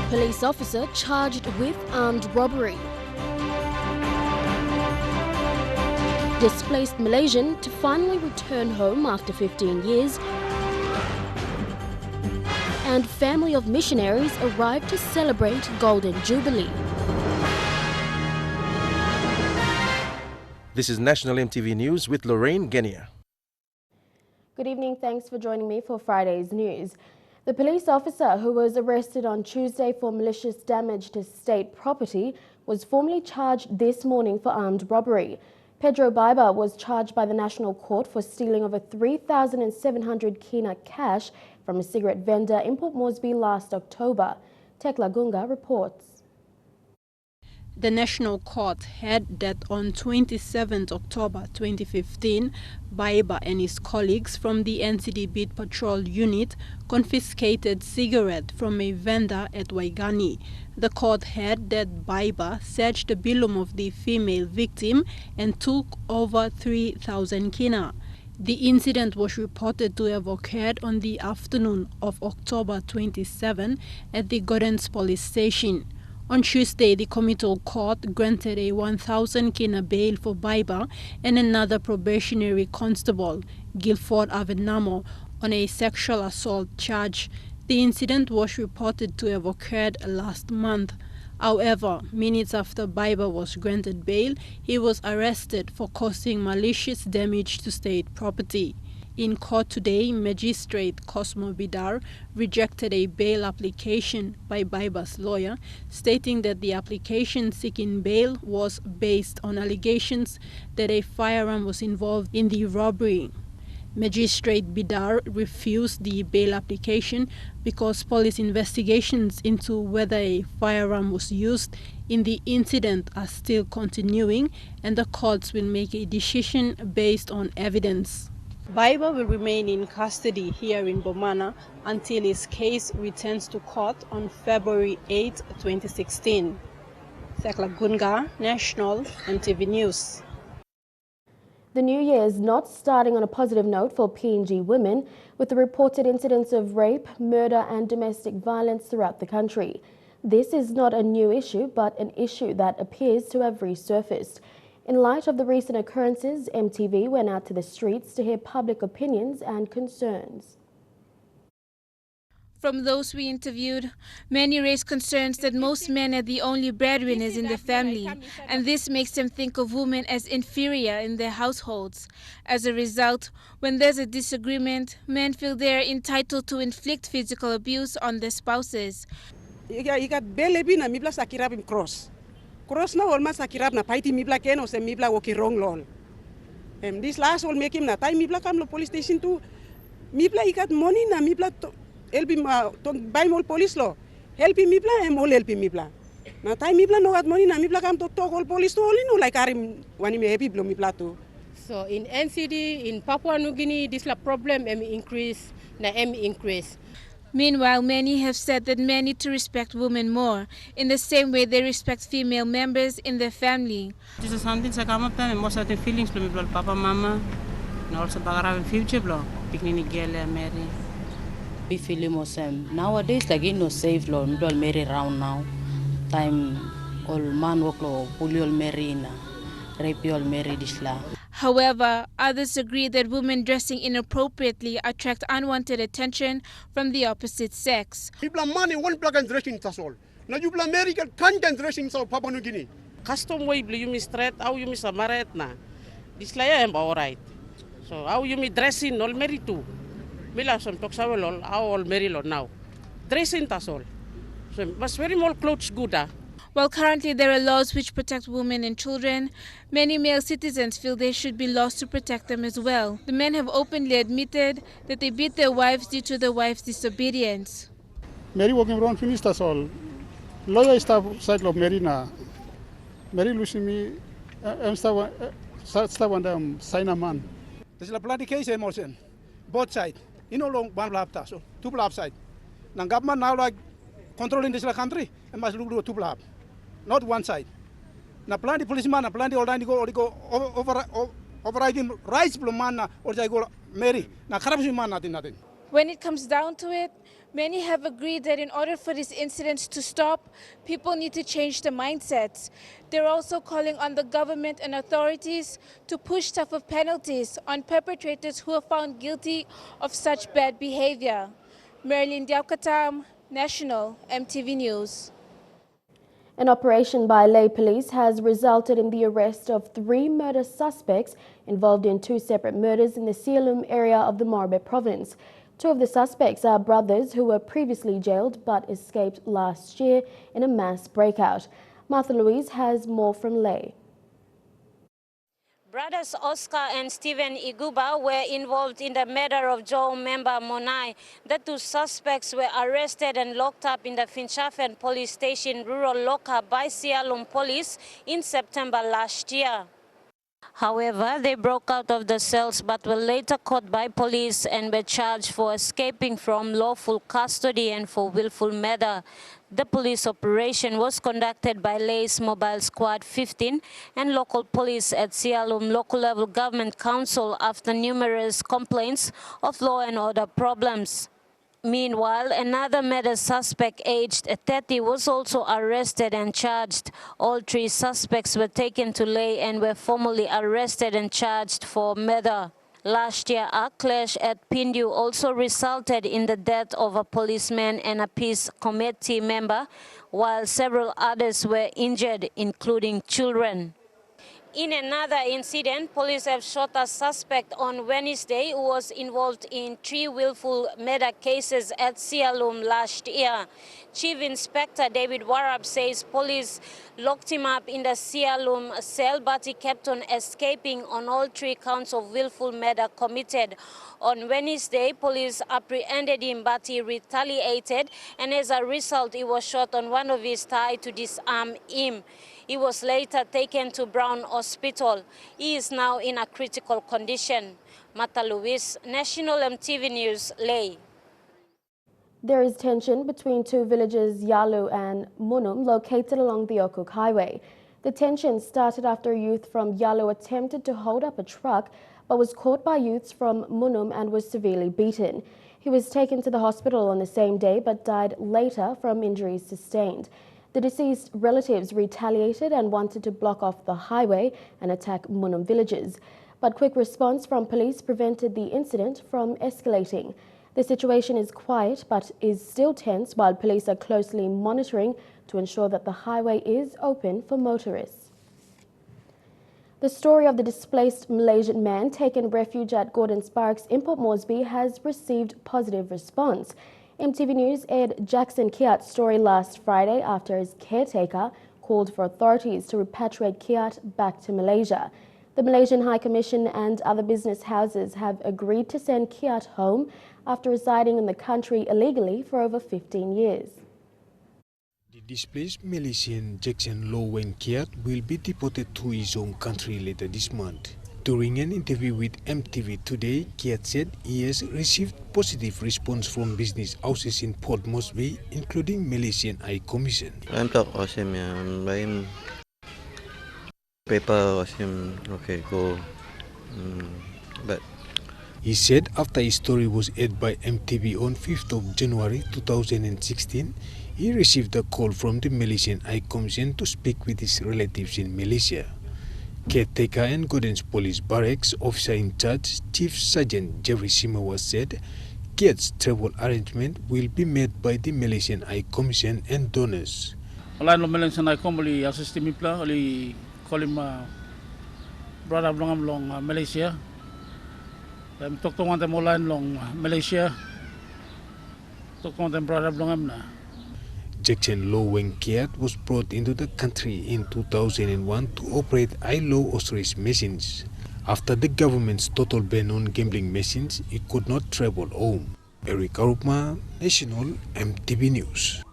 Police officer charged with armed robbery. Displaced Malaysian to finally return home after 15 years. And family of missionaries arrived to celebrate Golden Jubilee. This is National EMTV News with Lorraine Genia. Good evening, thanks for joining me for Friday's news. The police officer who was arrested on Tuesday for malicious damage to state property was formally charged this morning for armed robbery. Pedro Baiba was charged by the National Court for stealing over 3,700 kina cash from a cigarette vendor in Port Moresby last October. Tekla Gunga reports. The National Court held that on 27 October 2015, Baiba and his colleagues from the NCD Beat Patrol Unit confiscated cigarettes from a vendor at Waigani. The court held that Baiba searched the bilum of the female victim and took over 3,000 kina. The incident was reported to have occurred on the afternoon of October 27 at the Gordons Police Station. On Tuesday, the committal court granted a 1,000 kina bail for Baiba and another probationary constable, Guilford Avenamo, on a sexual assault charge. The incident was reported to have occurred last month. However, minutes after Baiba was granted bail, he was arrested for causing malicious damage to state property. In court today, Magistrate Cosmo Bidar rejected a bail application by Baiba's lawyer, stating that the application seeking bail was based on allegations that a firearm was involved in the robbery. Magistrate Bidar refused the bail application because police investigations into whether a firearm was used in the incident are still continuing, and the courts will make a decision based on evidence. Baiba will remain in custody here in Bomana until his case returns to court on February 8, 2016. Tekla Gunga, National EMTV News. The new year is not starting on a positive note for PNG women, with the reported incidents of rape, murder and domestic violence throughout the country. This is not a new issue, but an issue that appears to have resurfaced. In light of the recent occurrences, EMTV went out to the streets to hear public opinions and concerns. From those we interviewed, many raised concerns that most men are the only breadwinners in the family, and this makes them think of women as inferior in their households. As a result, when there's a disagreement, men feel they are entitled to inflict physical abuse on their spouses. Cross na all mas akirap na paiti mibla ken o se mibla woki wrong lol. This last all make him na tai mibla kam lo police station tu mibla ikat money na mibla to help him to buy more police lo help him mibla em all help him mibla na tai mibla no gat money na mibla kam to all police to all no like arim wani me happy blo mibla tu. So in NCD in Papua New Guinea this la problem increase. Meanwhile, many have said that men need to respect women more, in the same way they respect female members in their family. This is something that come up and most of the feelings from papa, mama, and also in future blow, picnic girl and marry. We feel most nowadays like no safe law, middle marry round now. Time all man work law, pull all marry na, rape all marry this law. However, others agree that women dressing inappropriately attract unwanted attention from the opposite sex. People money one plug and dressing tasol. Now you American can't dressing so Papua New Guinea. Custom way you me straight, how you me samaret na. This la am alright. So how you me dressing all marry too. Mila some talk all how all marry now. Dressing tasol. So was very more clothes good. While currently there are laws which protect women and children, many male citizens feel there should be laws to protect them as well. The men have openly admitted that they beat their wives due to the wife's disobedience. Mary walking around finished us all. Lawyer staff cycle of Marina. Mary Lucy me, I'm staff and sign a man. There's a bloody case emotion. Both sides. You know, long one blab taso, two blab side. Now government now like controlling this country and must look to two blab. Not one side. Now, plenty policeman, plenty all time go overriding rights, man, or they go marry. Now, corruption man, nothing. When it comes down to it, many have agreed that in order for this incident to stop, people need to change the mindsets. They're also calling on the government and authorities to push tougher penalties on perpetrators who are found guilty of such bad behavior. Marilyn Diaukatam, National MTV News. An operation by Lay Police has resulted in the arrest of 3 murder suspects involved in 2 separate murders in the Sialum area of the Morobe province. 2 of the suspects are brothers who were previously jailed but escaped last year in a mass breakout. Martha Louise has more from Lay. Brothers Oscar and Stephen Iguba were involved in the murder of Joe member Monai. The 2 suspects were arrested and locked up in the Finchafen police station rural loca by Sialum police in September last year. However, they broke out of the cells but were later caught by police and were charged for escaping from lawful custody and for willful murder. The police operation was conducted by Lay's Mobile Squad 15 and local police at Sialum Local Level Government Council after numerous complaints of law and order problems. Meanwhile, another murder suspect aged 30 was also arrested and charged. All 3 suspects were taken to Lay and were formally arrested and charged for murder. Last year, a clash at Pindu also resulted in the death of a policeman and a peace committee member, while several others were injured, including children. In another incident, police have shot a suspect on Wednesday who was involved in 3 willful murder cases at Sialum last year. Chief Inspector David Warab says police locked him up in the Sialum cell, but he kept on escaping on all 3 counts of willful murder committed. On Wednesday, police apprehended him, but he retaliated, and as a result, he was shot on one of his thighs to disarm him. He was later taken to Brown Hospital. He is now in a critical condition. Mata Luis, National MTV News, Lay. There is tension between 2 villages, Yalu and Munum, located along the Okuk Highway. The tension started after a youth from Yalu attempted to hold up a truck but was caught by youths from Munum and was severely beaten. He was taken to the hospital on the same day but died later from injuries sustained. The deceased relatives retaliated and wanted to block off the highway and attack Munum villages, but quick response from police prevented the incident from escalating. The situation is quiet but is still tense while police are closely monitoring to ensure that the highway is open for motorists. The story of the displaced Malaysian man taking refuge at Gordon Sparks in Port Moresby has received positive response. MTV News aired Jackson Kiat's story last Friday after his caretaker called for authorities to repatriate Kiat back to Malaysia. The Malaysian High Commission and other business houses have agreed to send Kiat home after residing in the country illegally for over 15 years. The displaced Malaysian Jackson Lowen Kiat will be deported to his home country later this month. During an interview with MTV today, Kiat said he has received positive response from business houses in Port Moresby, including Malaysian High Commission. I'm talk awesome, I'm paper awesome, okay, go. But he said after his story was aired by MTV on 5th of January 2016, he received a call from the Malaysian High Commission to speak with his relatives in Malaysia. Caretaker and Gordon's Police Barracks Officer in Charge, Chief Sergeant Jerry Simawa said Kiat's travel arrangement will be made by the Malaysian High Commission and donors. Olain lo Malaysian High Commission assist me pla oli kolim brother blongam long Malaysia. Dem tok tongan tem olain long Malaysia. Tok tongan tem brother blongam na. Jackson Lowen Kiat was brought into the country in 2001 to operate high-low oscillatory machines. After the government's total ban on gambling machines, he could not travel home. Eric Arupma, National MTV News.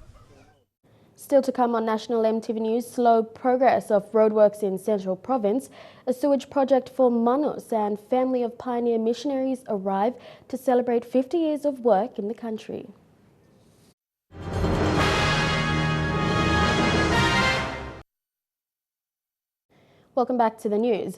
Still to come on National MTV News, slow progress of roadworks in Central Province, a sewage project for Manus, and family of pioneer missionaries arrive to celebrate 50 years of work in the country. Welcome back to the news.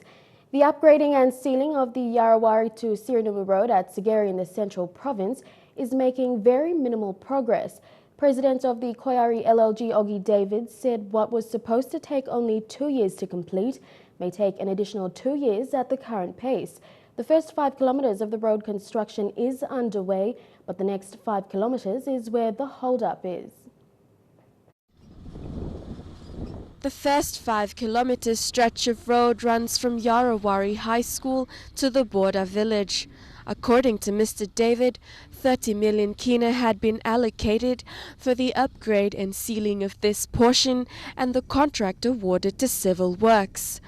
The upgrading and sealing of the Yarawari to Siranuma Road at Sigeri in the Central Province is making very minimal progress. President of the Koyari LLG, Ogie David, said what was supposed to take only 2 years to complete may take an additional 2 years at the current pace. The first 5 kilometres of the road construction is underway, but the next 5 kilometres is where the hold-up is. The first 5 kilometre stretch of road runs from Yarawari High School to the border village. According to Mr. David, 30 million kina had been allocated for the upgrade and sealing of this portion and the contract awarded to Civil Works.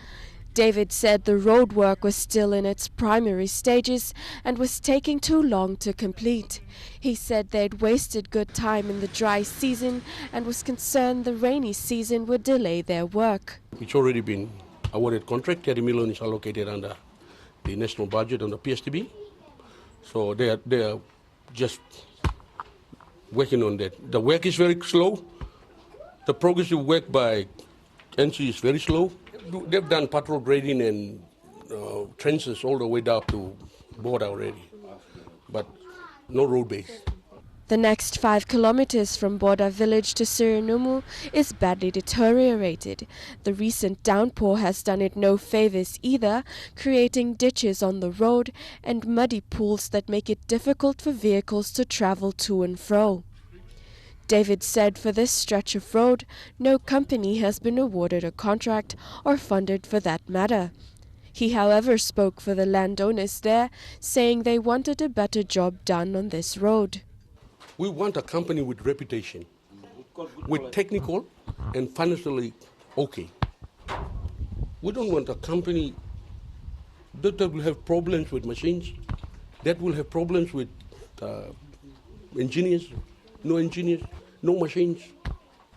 David said the road work was still in its primary stages and was taking too long to complete. He said they'd wasted good time in the dry season and was concerned the rainy season would delay their work. It's already been awarded contract. 30 million is allocated under the national budget on the PSTB. So they are just working on that. The work is very slow. The progressive work by NC is very slow. They've done patrol grading and trenches all the way down to border already, but no road base. The next 5 kilometres from border village to Sirinumu is badly deteriorated. The recent downpour has done it no favours either, creating ditches on the road and muddy pools that make it difficult for vehicles to travel to and fro. David said for this stretch of road, no company has been awarded a contract or funded for that matter. He, however, spoke for the landowners there, saying they wanted a better job done on this road. We want a company with reputation, with technical and financially okay. We don't want a company that will have problems with machines, that will have problems with engineers, no machines.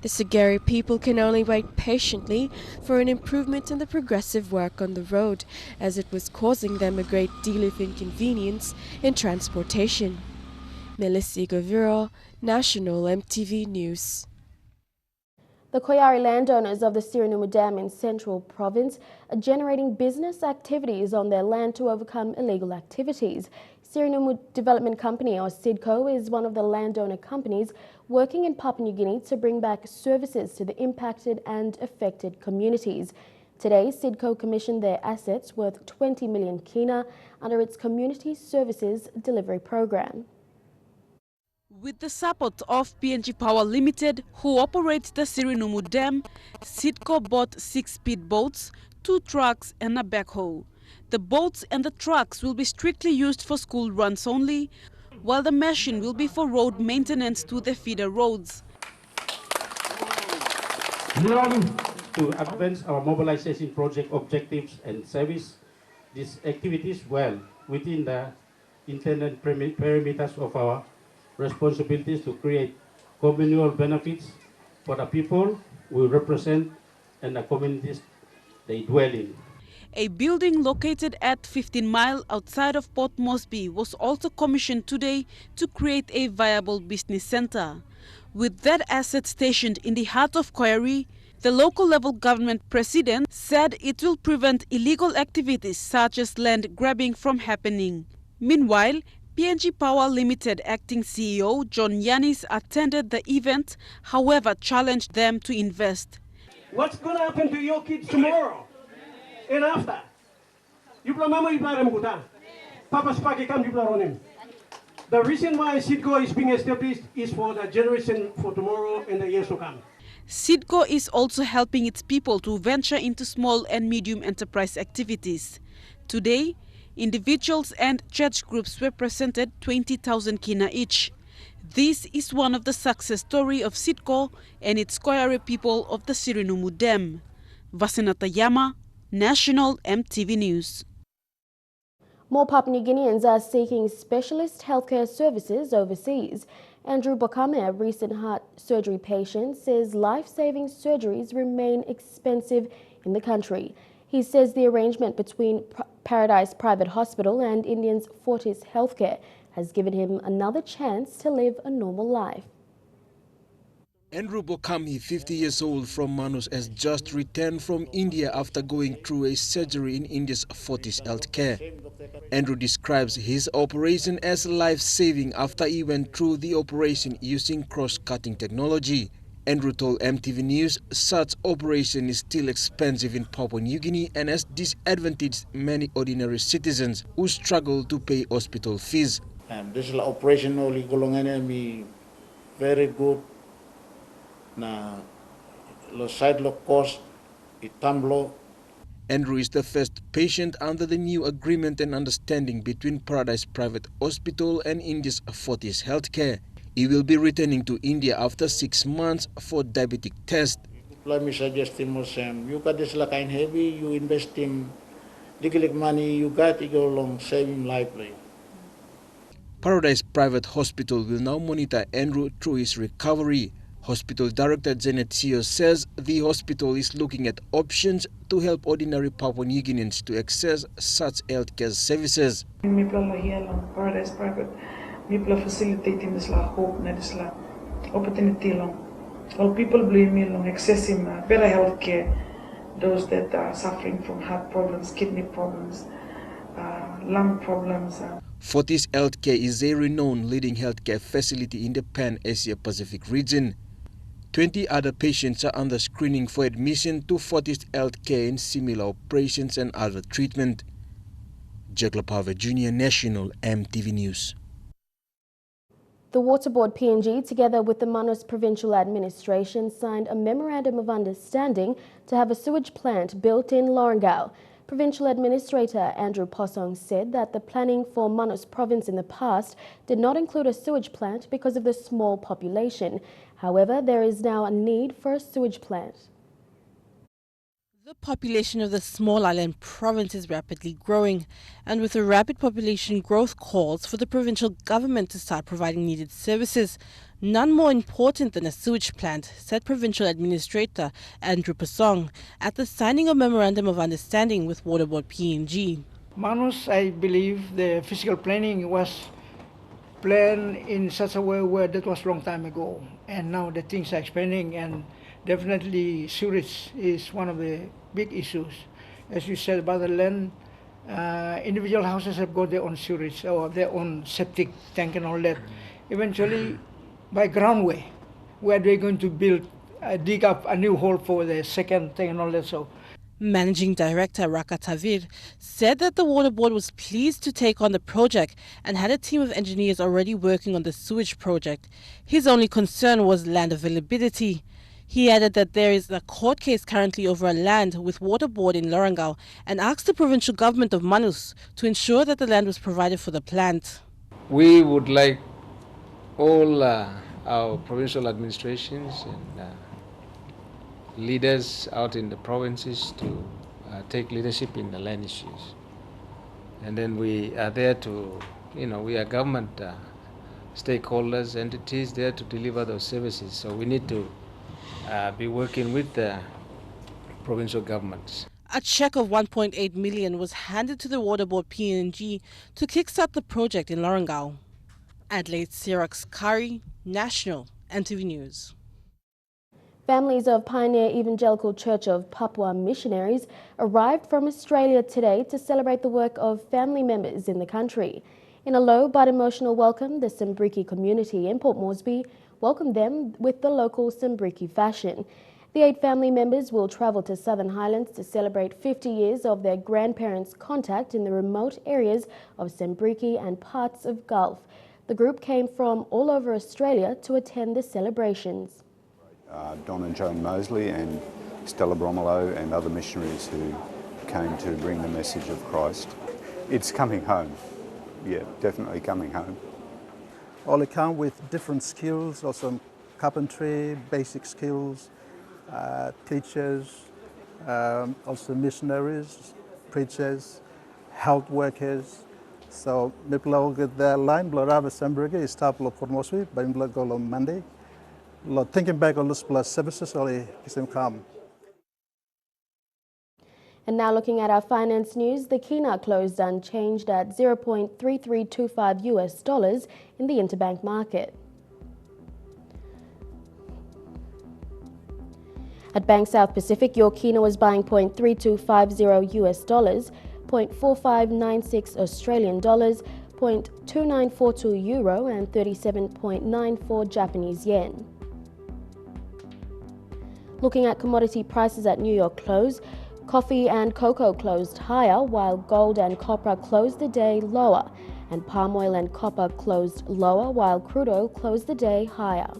The Sagari people can only wait patiently for an improvement in the progressive work on the road, as it was causing them a great deal of inconvenience in transportation. Melissa Goviro, National EMTV News. The Koyari landowners of the Sirinumu Dam in Central Province are generating business activities on their land to overcome illegal activities. Sirinumu Development Company, or SIDCO, is one of the landowner companies working in Papua New Guinea to bring back services to the impacted and affected communities. Today, SIDCO commissioned their assets worth 20 million kina under its Community Services Delivery Program. With the support of PNG Power Limited, who operates the Sirinumu Dam, SIDCO bought 6 speedboats, 2 trucks and a backhoe. The boats and the trucks will be strictly used for school runs only, while the machine will be for road maintenance to the feeder roads. To advance our mobilization project objectives and service these activities well within the intended parameters of our responsibilities to create communal benefits for the people we represent and the communities they dwell in. A building located at 15 miles outside of Port Moresby was also commissioned today to create a viable business center. With that asset stationed in the heart of Koyari, the local level government president said it will prevent illegal activities such as land grabbing from happening. Meanwhile, PNG Power Limited acting CEO John Yanis attended the event, however challenged them to invest. What's going to happen to your kids tomorrow and after? You remember you Papa Spaki come you. The reason why SIDCO is being established is for the generation for tomorrow and the years to come. SIDCO is also helping its people to venture into small and medium enterprise activities. Today, individuals and church groups were presented 20,000 kina each. This is one of the success story of SIDCO and its Koyari people of the Sirinumu Dam. Vasenata Yama, National EMTV News. More Papua New Guineans are seeking specialist healthcare services overseas. Andrew Bokame, a recent heart surgery patient, says life-saving surgeries remain expensive in the country. He says the arrangement between Paradise Private Hospital and Indian's Fortis Healthcare has given him another chance to live a normal life. Andrew Bokami, 50 years old from Manus, has just returned from India after going through a surgery in India's Fortis Healthcare. Andrew describes his operation as life-saving after he went through the operation using cross-cutting technology. Andrew told MTV News such operation is still expensive in Papua New Guinea and has disadvantaged many ordinary citizens who struggle to pay hospital fees. This is operation only golongan very good. Na lo side lo cost itamblo. Andrew is the first patient under the new agreement and understanding between Paradise Private Hospital and India's Fortis Healthcare. He will be returning to India after 6 months for diabetic test. Let me suggest him, you got this like kind heavy, you invest in legal money, you got to go along saving life. Paradise Private Hospital will now monitor Andrew through his recovery. Hospital Director Janet Sio says the hospital is looking at options to help ordinary Papua New Guineans to access such healthcare services. Paradise Private, facilitating this hope, this opportunity long. All people blame me long accessing better healthcare. Those that are suffering from heart problems, kidney problems, lung problems. Fortis Healthcare is a renowned leading healthcare facility in the Pan-Asia Pacific region. 20 other patients are under screening for admission to Fortis Healthcare in similar operations and other treatment. Jack Lapave Jr., National MTV News. The Water Board PNG, together with the Manus Provincial Administration, signed a Memorandum of Understanding to have a sewage plant built in Lorengau. Provincial Administrator Andrew Posong said that the planning for Manus Province in the past did not include a sewage plant because of the small population. However, there is now a need for a sewage plant. The population of the small island province is rapidly growing, and with a rapid population growth calls for the provincial government to start providing needed services. None more important than a sewage plant, said Provincial Administrator Andrew Posong at the signing of Memorandum of Understanding with Water Board PNG. Manus, I believe the physical planning was planned in such a way where that was a long time ago, and now the things are expanding, and definitely sewage is one of the big issues. As you said about the land, individual houses have got their own sewage or their own septic tank and all that. Eventually, by groundway, where they're going to build, dig up a new hole for the second thing and all that. So, Managing Director Raka Tavir said that the Water Board was pleased to take on the project and had a team of engineers already working on the sewage project. His only concern was land availability. He added that there is a court case currently over a land with Water Board in Lorengau and asked the provincial government of Manus to ensure that the land was provided for the plant. We would like all our provincial administrations and leaders out in the provinces to take leadership in the land issues. And then we are there to, we are government stakeholders, entities there to deliver those services. So we need to be working with the provincial governments. A cheque of 1.8 million was handed to the Water Board PNG to kickstart the project in Lorengau. Adelaide Sirax Kari, National MTV News. Families of Pioneer Evangelical Church of Papua Missionaries arrived from Australia today to celebrate the work of family members in the country. In a low but emotional welcome, the Simbriki community in Port Moresby welcomed them with the local Simbriki fashion. The 8 family members will travel to Southern Highlands to celebrate 50 years of their grandparents' contact in the remote areas of Simbriki and parts of Gulf. The group came from all over Australia to attend the celebrations. Don and Joan Mosley and Stella Bromelo and other missionaries who came to bring the message of Christ. It's coming home. Yeah, definitely coming home. All they come with different skills, also carpentry, basic skills, teachers, also missionaries, preachers, health workers. So, people get their line, Blorava Sambrigi, is Taplo Pormoswi, Bimbla Golo Monday. Thinking back on this plus services, only some come. And now looking at our finance news, the Kina closed unchanged at $0.3325 US in the interbank market. At Bank South Pacific, your kina was buying $0.3250 US dollars, $0.4596 Australian dollars, $0.2942 euro and 37.94 Japanese yen. Looking at commodity prices at New York close, coffee and cocoa closed higher, while gold and copper closed the day lower, and palm oil and copper closed lower, while crude oil closed the day higher.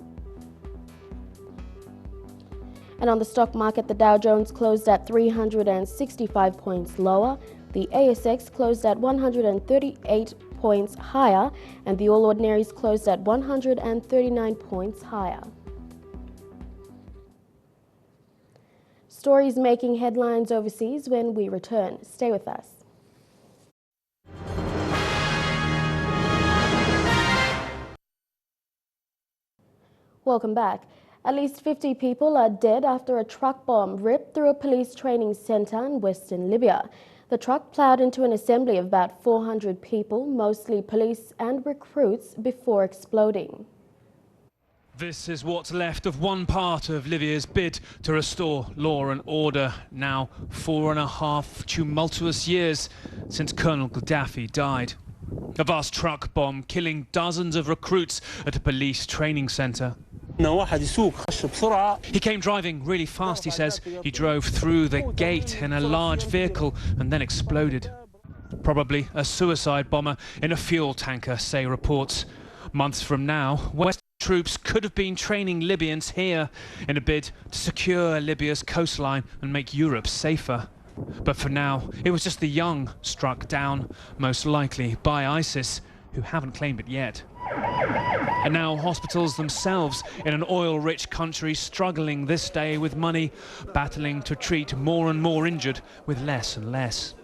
And on the stock market, the Dow Jones closed at 365 points lower, the ASX closed at 138 points higher, and the All Ordinaries closed at 139 points higher. Stories making headlines overseas when we return. Stay with us. Welcome back. At least 50 people are dead after a truck bomb ripped through a police training centre in western Libya. The truck ploughed into an assembly of about 400 people, mostly police and recruits, before exploding. This is what's left of one part of Libya's bid to restore law and order. Now 4.5 tumultuous years since Colonel Gaddafi died. A vast truck bomb killing dozens of recruits at a police training centre. He came driving really fast, he says. He drove through the gate in a large vehicle and then exploded. Probably a suicide bomber in a fuel tanker, say reports. Months from now, West troops could have been training Libyans here in a bid to secure Libya's coastline and make Europe safer. But for now, it was just the young struck down, most likely by ISIS, who haven't claimed it yet. And now hospitals themselves in an oil-rich country struggling this day with money, battling to treat more and more injured with less and less.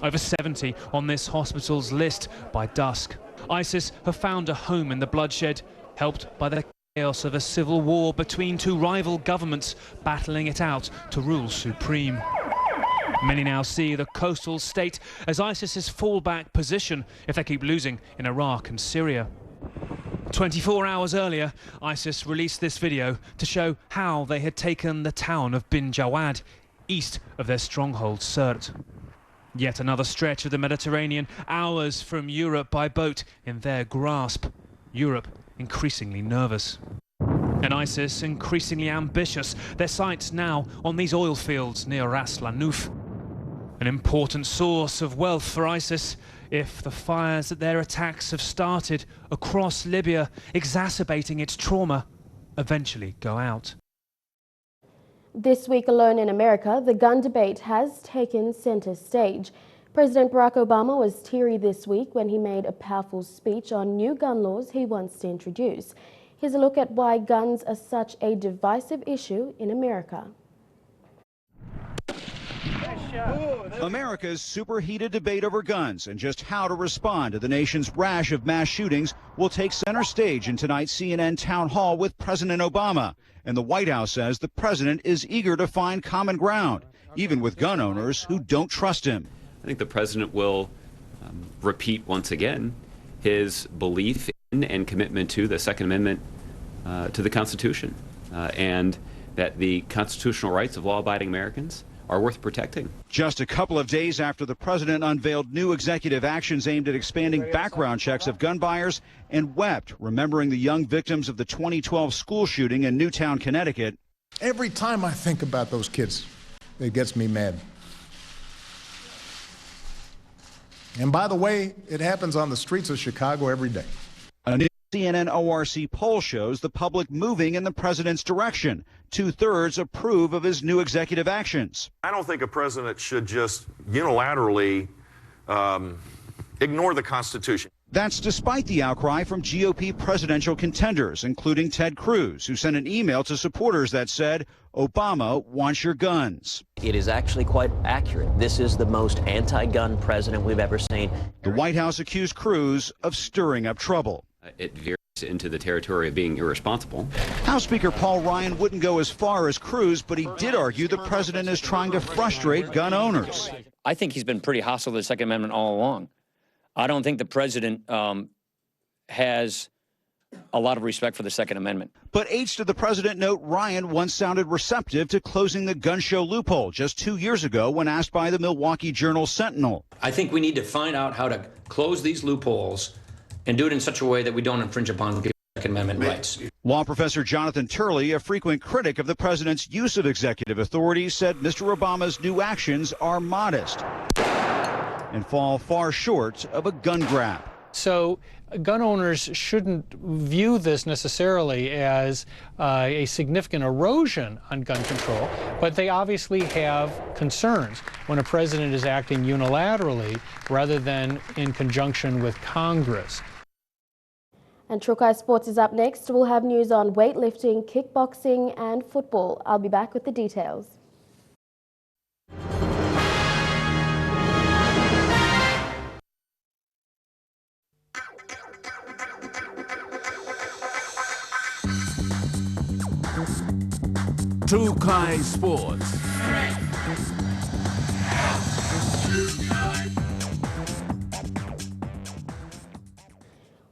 Over 70 on this hospital's list by dusk. ISIS have found a home in the bloodshed, helped by the chaos of a civil war between two rival governments battling it out to rule supreme. Many now see the coastal state as ISIS's fallback position if they keep losing in Iraq and Syria. 24 hours earlier, ISIS released this video to show how they had taken the town of Bin Jawad, east of their stronghold Sirte. Yet another stretch of the Mediterranean, hours from Europe by boat, in their grasp. Europe increasingly nervous. And ISIS increasingly ambitious, their sights now on these oil fields near Ras Lanuf. An important source of wealth for ISIS, if the fires that their attacks have started across Libya, exacerbating its trauma, eventually go out. This week alone in America, the gun debate has taken center stage. President Barack Obama was teary this week when he made a powerful speech on new gun laws he wants to introduce. Here's a look at why guns are such a divisive issue in America. America's superheated debate over guns and just how to respond to the nation's rash of mass shootings will take center stage in tonight's CNN town hall with President Obama. And the White House says the president is eager to find common ground, even with gun owners who don't trust him. I think the president will repeat once again his belief in and commitment to the Second Amendment to the Constitution, and that the constitutional rights of law-abiding Americans are worth protecting. Just a couple of days after the president unveiled new executive actions aimed at expanding background checks of gun buyers and wept, remembering the young victims of the 2012 school shooting in Newtown, Connecticut. Every time I think about those kids, it gets me mad. And by the way, it happens on the streets of Chicago every day. A new CNN ORC poll shows the public moving in the president's direction. 2/3 approve of his new executive actions. I don't think a president should just unilaterally ignore the Constitution. That's despite the outcry from GOP presidential contenders, including Ted Cruz, who sent an email to supporters that said, Obama wants your guns. It is actually quite accurate. This is the most anti-gun president we've ever seen. The White House accused Cruz of stirring up trouble. It veers into the territory of being irresponsible. House Speaker Paul Ryan wouldn't go as far as Cruz, but he did argue the president is trying to frustrate gun owners. I think he's been pretty hostile to the Second Amendment all along. I don't think the president has a lot of respect for the Second Amendment. But aides to the president note Ryan once sounded receptive to closing the gun show loophole just 2 years ago when asked by the Milwaukee Journal-Sentinel. I think we need to find out how to close these loopholes and do it in such a way that we don't infringe upon the Second Amendment rights. Law professor Jonathan Turley, a frequent critic of the president's use of executive authority, said Mr. Obama's new actions are modest and fall far short of a gun grab. So gun owners shouldn't view this necessarily as a significant erosion on gun control, but they obviously have concerns when a president is acting unilaterally rather than in conjunction with Congress. And Trukai Sports is up next. We'll have news on weightlifting, kickboxing and football. I'll be back with the details. Trukai Sports.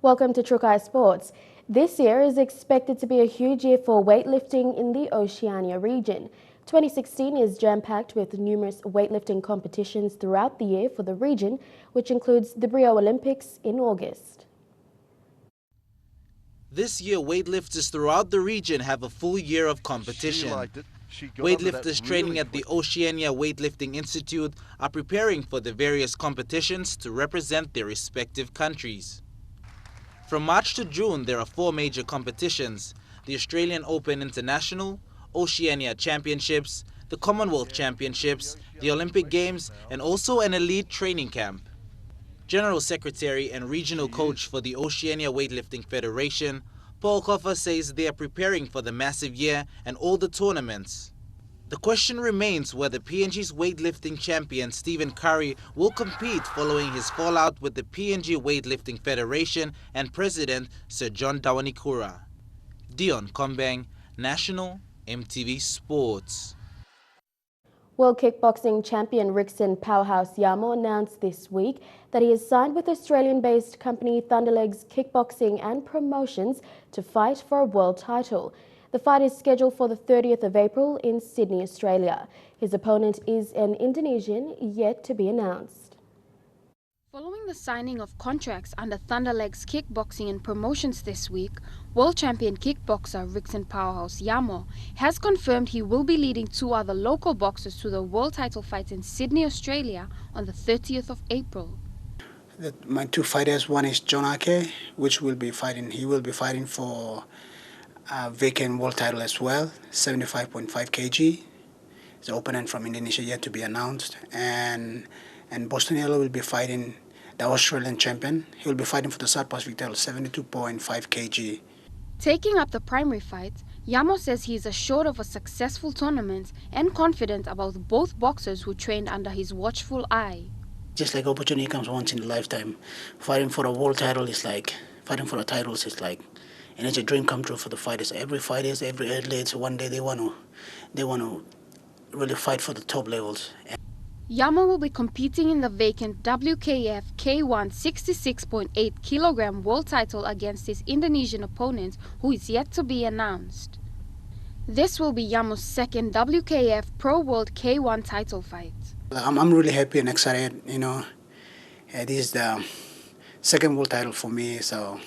Welcome to Trukai Sports. This year is expected to be a huge year for weightlifting in the Oceania region. 2016 is jam-packed with numerous weightlifting competitions throughout the year for the region, which includes the Rio Olympics in August. This year, weightlifters throughout the region have a full year of competition. Weightlifters training at the Oceania Weightlifting Institute are preparing for the various competitions to represent their respective countries. From March to June, there are 4 major competitions: the Australian Open International, Oceania Championships, the Commonwealth Championships, the Olympic Games, and also an elite training camp. General Secretary and Regional Coach for the Oceania Weightlifting Federation, Paul Koffer, says they are preparing for the massive year and all the tournaments. The question remains whether PNG's weightlifting champion Stephen Curry will compete following his fallout with the PNG Weightlifting Federation and President Sir John Dawanikura. Dion Kombang, National EMTV Sports. World Kickboxing Champion Rickson Powerhouse Yamo announced this week that he has signed with Australian-based company Thunderlegs Kickboxing and Promotions to fight for a world title. The fight is scheduled for the 30th of April in Sydney, Australia. His opponent is an Indonesian yet to be announced. Following the signing of contracts under Thunderlegs Kickboxing and Promotions this week, world champion kickboxer Rickson Powerhouse Yamo has confirmed he will be leading 2 other local boxers to the world title fight in Sydney, Australia on the 30th of April. My 2 fighters, one is John Ake, which will be fighting. He will be fighting for a vacant world title as well, 75.5 kg. The opponent from Indonesia yet to be announced. And Boston Yellow will be fighting the Australian champion. He will be fighting for the South Pacific title, 72.5 kg. Taking up the primary fight, Yamo says he is assured of a successful tournament and confident about both boxers who trained under his watchful eye. Just like opportunity comes once in a lifetime, fighting for a world title is like, fighting for the titles is like, and it's a dream come true for the fighters. Every fighters, every athlete, one day they want to really fight for the top levels. Yamo will be competing in the vacant WKF K1 66.8 kilogram world title against his Indonesian opponent, who is yet to be announced. This will be Yamo's second WKF Pro World K1 title fight. I'm really happy and excited, you know. This is the second world title for me, so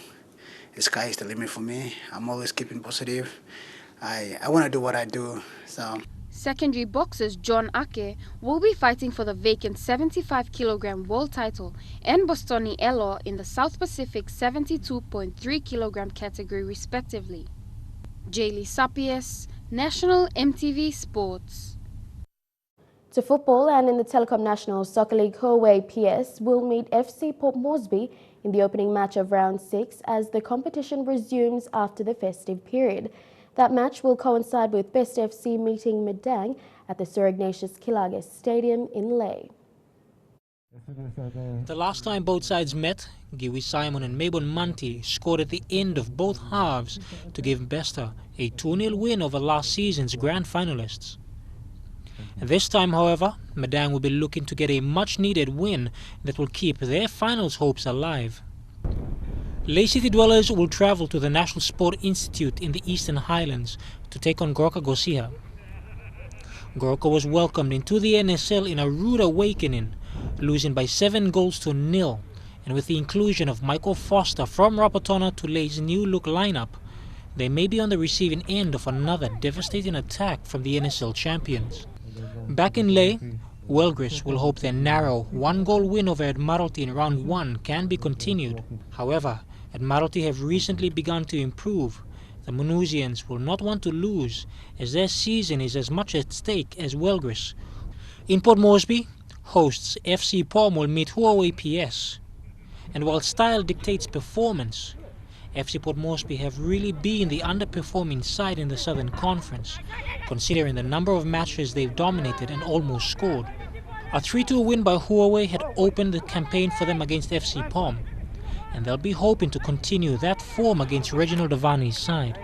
the sky is the limit for me. I'm always keeping positive. I want to do what I do, so. Secondary boxers John Ake will be fighting for the vacant 75 kilogram world title and Bostoni Elo in the South Pacific 72.3 kilogram category respectively. Jaylee Sapies, National EMTV Sports. To football, and in the Telecom National Soccer League, Howe PS will meet FC Port Moresby in the opening match of round 6 as the competition resumes after the festive period. That match will coincide with Best FC meeting Medang at the Sir Ignatius Kilages Stadium in Lae. The last time both sides met, Giwi Simon and Mabon Manti scored at the end of both halves to give Besta a 2-0 win over last season's grand finalists. This time, however, Medang will be looking to get a much-needed win that will keep their finals hopes alive. Lae City dwellers will travel to the National Sport Institute in the Eastern Highlands to take on Gorka Gosia. Gorka was welcomed into the NSL in a rude awakening, losing by 7-0, and with the inclusion of Michael Foster from Rapatona to Lae's new look lineup, they may be on the receiving end of another devastating attack from the NSL champions. Back in Lae, Welgris will hope their narrow 1-goal win over Admiralty in round 1 can be continued. However, Admiralty have recently begun to improve. The Manusians will not want to lose, as their season is as much at stake as Welgris. In Port Moresby, hosts FC Pom will meet Huawei PS. And while style dictates performance, FC Port Moresby have really been the underperforming side in the Southern Conference, considering the number of matches they've dominated and almost scored. A 3-2 win by Huawei had opened the campaign for them against FC Pom, and they'll be hoping to continue that form against Reginald Davani's side.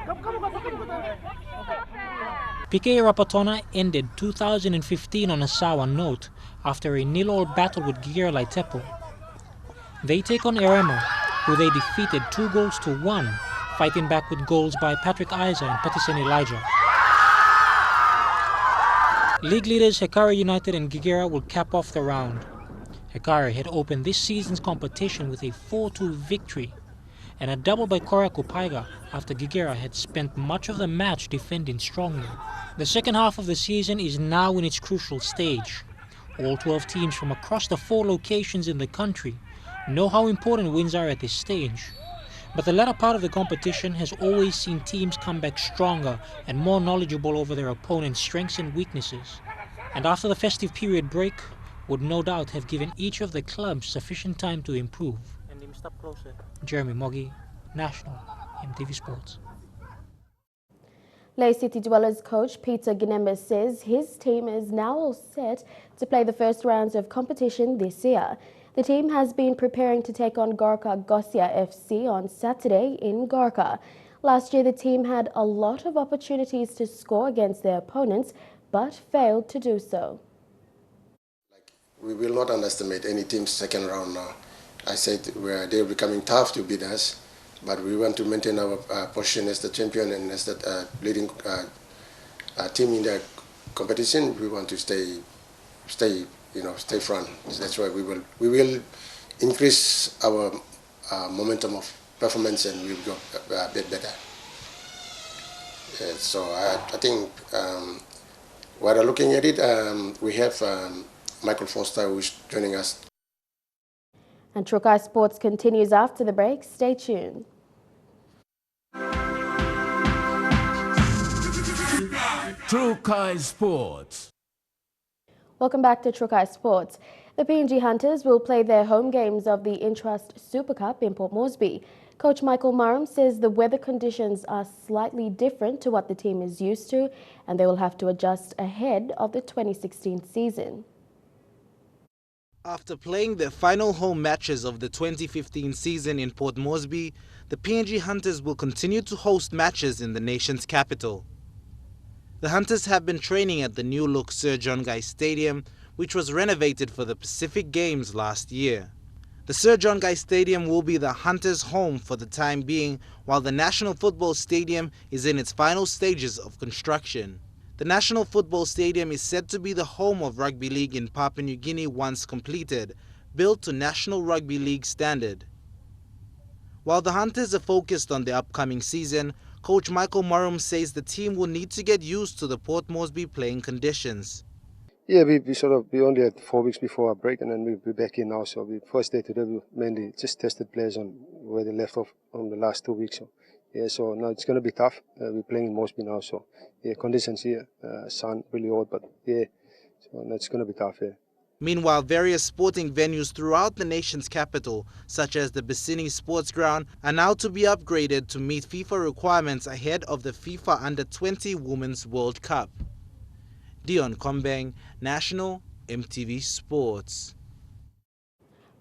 PK Rapatona ended 2015 on a sour note after a 0-0 battle with Gigera Laitepo. They take on Erema, who they defeated 2-1, fighting back with goals by Patrick Isa and Patisen Elijah. League leaders Hekari United and Gigera will cap off the round. Hekari had opened this season's competition with a 4-2 victory and a double by Korea Kupaiga after Gigera had spent much of the match defending strongly. The second half of the season is now in its crucial stage. All 12 teams from across the 4 locations in the country know how important wins are at this stage. But the latter part of the competition has always seen teams come back stronger and more knowledgeable over their opponent's strengths and weaknesses. And after the festive period break, would no doubt have given each of the clubs sufficient time to improve. Jeremy Moggy, National, EMTV Sports. Lae City Dwellers coach Peter Ginembe says his team is now all set to play the first rounds of competition this year. The team has been preparing to take on Gorka Gosia FC on Saturday in Gorka. Last year, the team had a lot of opportunities to score against their opponents, but failed to do so. We will not underestimate any team's second round now. I said they're becoming tough to beat us, but we want to maintain our position as the champion and as the leading team in the competition. We want to stay front. That's why we will increase our momentum of performance and we'll go a bit better. So I think while looking at it, we have Michael Foster who's joining us. And Trukai Sports continues after the break. Stay tuned. Trukai Sports. Welcome back to Trukai Sports. The PNG Hunters will play their home games of the Intrust Super Cup in Port Moresby. Coach Michael Marum says the weather conditions are slightly different to what the team is used to, and they will have to adjust ahead of the 2016 season. After playing their final home matches of the 2015 season in Port Moresby, the PNG Hunters will continue to host matches in the nation's capital. The Hunters have been training at the new-look Sir John Guy Stadium, which was renovated for the Pacific Games last year. The Sir John Guy Stadium will be the Hunters' home for the time being, while the National Football Stadium is in its final stages of construction. The National Football Stadium is said to be the home of rugby league in Papua New Guinea once completed, built to National Rugby League standard. While the Hunters are focused on the upcoming season, Coach Michael Marum says the team will need to get used to the Port Moresby playing conditions. Yeah, we only had 4 weeks before our break, and then we'll be back in now. So the first day today we mainly just tested players on where they left off on the last 2 weeks. So yeah, so now it's going to be tough. We're playing in Moresby now, so yeah, conditions here, sun really hot, but yeah, so it's going to be tough. Yeah. Meanwhile, various sporting venues throughout the nation's capital, such as the Bissini Sports Ground, are now to be upgraded to meet FIFA requirements ahead of the FIFA Under-20 Women's World Cup. Dion Kombeng, National, EMTV Sports.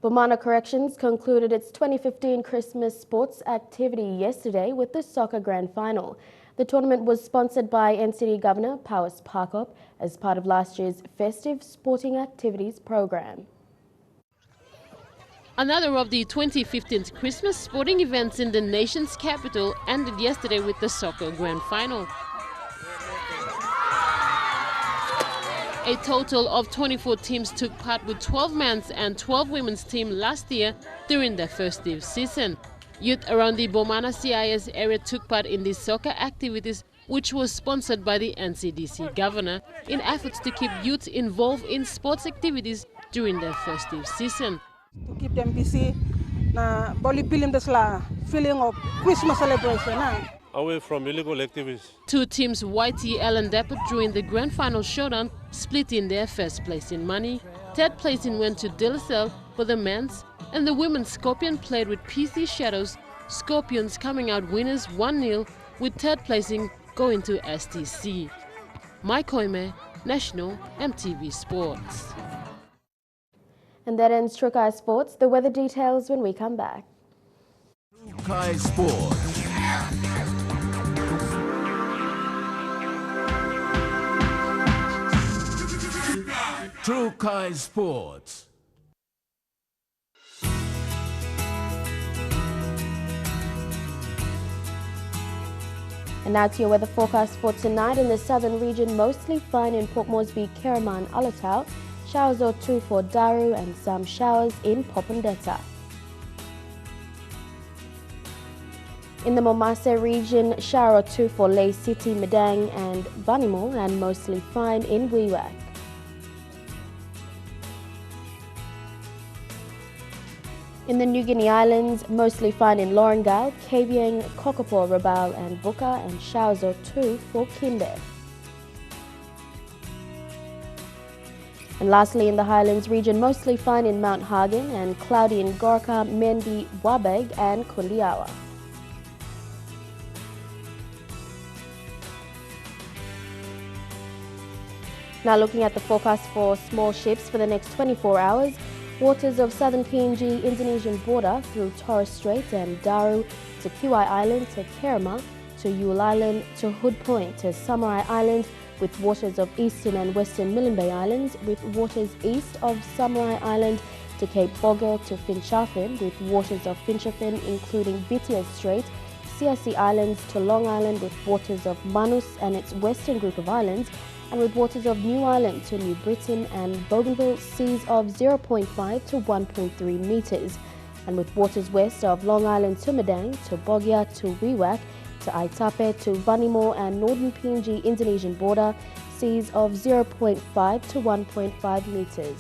Bomana Corrections concluded its 2015 Christmas sports activity yesterday with the soccer grand final. The tournament was sponsored by NCD Governor Powis Parkop as part of last year's festive sporting activities program. Another of the 2015 Christmas sporting events in the nation's capital ended yesterday with the soccer grand final. A total of 24 teams took part, with 12 men's and 12 women's teams last year during their festive season. Youth around the Bomana CIS area took part in these soccer activities, which was sponsored by the NCDC governor in efforts to keep youth involved in sports activities during their festive season. To keep them busy, na bali film the feeling of Christmas celebration. Away from illegal activities. Two teams, YTL and Depot, during the grand final showdown, split in their first place in money. Third placing went to Dilasel for the men's, and the women's Scorpion played with PC Shadows, Scorpions coming out winners 1-0, with third placing going to STC. Mike Koime, National EMTV Sports. And that ends Trukai Sports. The weather details when we come back. Trukai Sports. Trukai Sports. And now to your weather forecast for tonight. In the southern region, mostly fine in Port Moresby, Kerema and Alatau. Showers or two for Daru and some showers in Popondetta. In the Momase region, shower or two for Ley City, Medang and Vanimo, and mostly fine in Wewak. In the New Guinea Islands, mostly fine in Lorengau, Kavieng, Kokopo, Rabaul and Buka, and showers or two for Kinde. And lastly, in the Highlands region, mostly fine in Mount Hagen and cloudy in Gorka, Mendi, Wabeg and Kundiawa. Now looking at the forecast for small ships for the next 24 hours, waters of southern PNG Indonesian border through Torres Strait and Daru to Kiwai Island to Kerema to Yule Island to Hood Point to Samurai Island, with waters of eastern and western Milne Bay Islands, with waters east of Samurai Island to Cape Bogel to Finschhafen, with waters of Finschhafen including Vitia Strait, CRC Islands to Long Island, with waters of Manus and its western group of islands, and with waters of New Ireland to New Britain and Bougainville, seas of 0.5 to 1.3 metres, and with waters west of Long Island to Medang to Bogia to Wewak to Aitape to Vanimo and northern PNG Indonesian border, seas of 0.5 to 1.5 metres.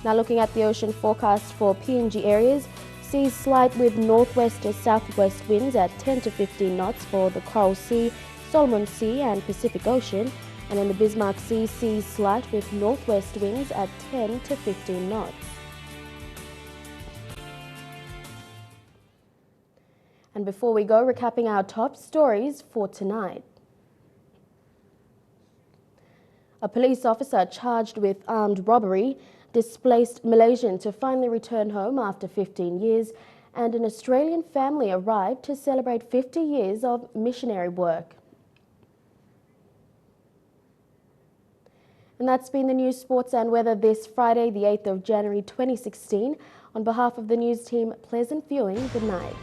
Now looking at the ocean forecast for PNG areas, seas slight with northwest to southwest winds at 10 to 15 knots for the Coral Sea, Solomon Sea and Pacific Ocean, and in the Bismarck Sea, seas slight with northwest winds at 10 to 15 knots. And before we go, recapping our top stories for tonight. A police officer charged with armed robbery, displaced Malaysian to finally return home after 15 years, and an Australian family arrived to celebrate 50 years of missionary work. And that's been the news, sports and weather this Friday, the 8th of January 2016. On behalf of the news team, pleasant viewing. Good night.